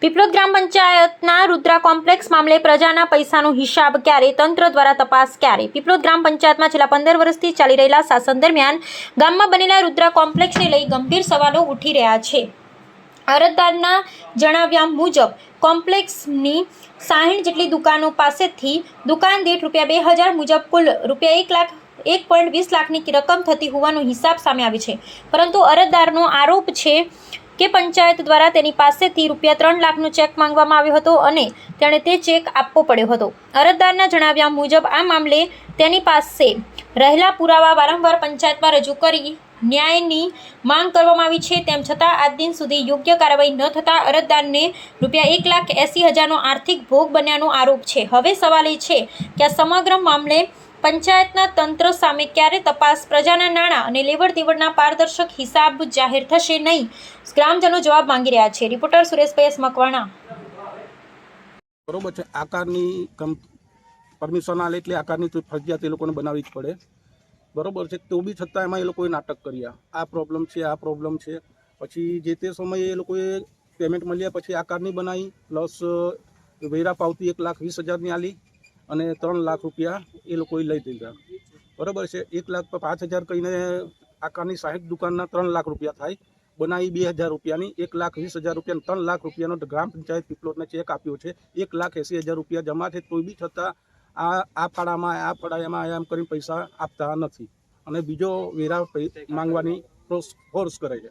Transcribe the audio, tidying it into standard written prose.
પીપલોદ ગ્રામ પંચાયતના રુદ્રા કોમ્પ્લેક્સ મામલે પ્રજાના પૈસાનો હિસાબ ક્યારે, તંત્ર દ્વારા તપાસ ક્યારે? પીપલોદ ગ્રામ પંચાયતમાં છેલ્લા 15 વર્ષથી ચાલી રહેલા શાસન દરમિયાન ગામમાં બનેલા રુદ્રા કોમ્પ્લેક્સને લઈ ગંભીર સવાલો ઉઠી રહ્યા છે. અરજદારના જણાવ્યા મુજબ કોમ્પ્લેક્સની 60 જેટલી દુકાનો પાસેથી દુકાન દીઠ ₹2,000 મુજબ કુલ ₹1.20 લાખની રકમ થતી હોવાનો હિસાબ સામે આવે છે. પરંતુ અરજદારનો આરોપ છે કે પંચાયત દ્વારા તેની પાસેથી ₹3 લાખનો ચેક માંગવામાં આવ્યો હતો અને તેણે તે ચેક આપવો પડ્યો હતો. અરજદારના જણાવ્યા મુજબ આ મામલે તેની પાસે રહેલા પુરાવા વારંવાર પંચાયતમાં રજૂ કરી ન્યાયની માંગ કરવામાં આવી છે. તેમ છતાં આજ દિન સુધી યોગ્ય કાર્યવાહી ન થતાં અરજદારને ₹1,80,000નો આર્થિક ભોગ બન્યાનો આરોપ છે. હવે સવાલ એ છે કે આ સમગ્ર મામલે પંચાયતના તંત્ર સામે ક્યારે તપાસ, પ્રજાના નાણાં અને લેવડ દેવડના પારદર્શક હિસાબ જાહેર થશે નહીં, ગ્રામજનો જવાબ માંગી રહ્યા છે. Reporter Sureshbhai S Makwana. બરોબર છે. આકારની પરમિશન આલે એટલે આકારની તો ફરજિયાત એ લોકોને બનાવવી જ પડે. બરોબર છે. તો બી છતાં એમાં એ લોકોએ નાટક કર્યા. આ પ્રોબ્લેમ છે. પછી જે તે સમયે એ લોકોએ પેમેન્ટ મળ્યા પછી આકારની બનાવી, પ્લસ વેરા પાવતી 1,20,000ની આલી અને ₹3 લાખ એ લોકોએ લઈ લીધા. બરાબર છે. 1,05,000 કહીને આકારની 60 દુકાનના ₹3 લાખ થાય. બનાવી ₹2,000ની, ₹1,20,000 ₹3 લાખનો ગ્રામ પંચાયત પીપલોદને ચેક આપ્યો છે. ₹1,80,000 જમા છે. તો બી છતાં આ ફાળામાં એમ કરીને પૈસા આપતા નથી અને બીજો વેરા માંગવાની ફોર્સ કરે છે.